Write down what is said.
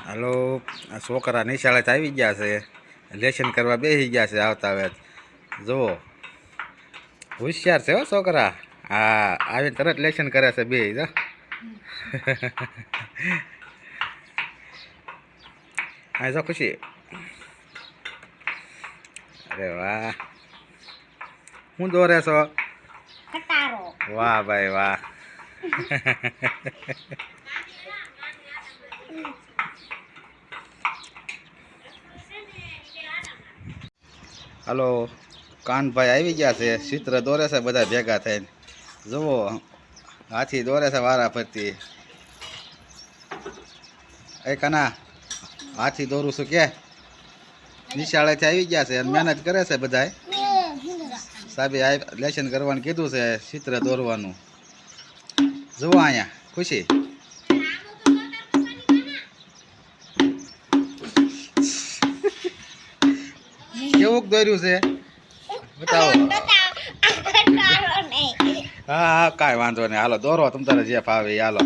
હાલો, આ છોકરા નિશાળે આવી ગયા છે, લેશન કરવા બેસી ગયા છે. આવતા હવે જુઓ, હોશિયાર છે હો છોકરા. હા, આવીને તરત લેશન કરે છે બે જો. હા જો ખુશી. અરે વાહ, શું દોરે છો? વાહ ભાઈ વાહ. હાલો, કાનભાઈ આવી ગયા છે, ચિત્ર દોરે છે બધા ભેગા થઈને. જુઓ, હાથી દોરે છે વારા ફરતી. એ કાના, હાથી દોરું છું કે? નિશાળેથી આવી ગયા છે અને મહેનત કરે છે બધા. સાહેબે લેશન કરવાનું કીધું છે, ચિત્ર દોરવાનું. જુઓ અહીંયા ખુશી. કેવું દોર્યું છે બતાવો. હા હા, કાંઈ વાંધો નહીં. હાલો દોરો તમ તારે જે ફાવે હાલો.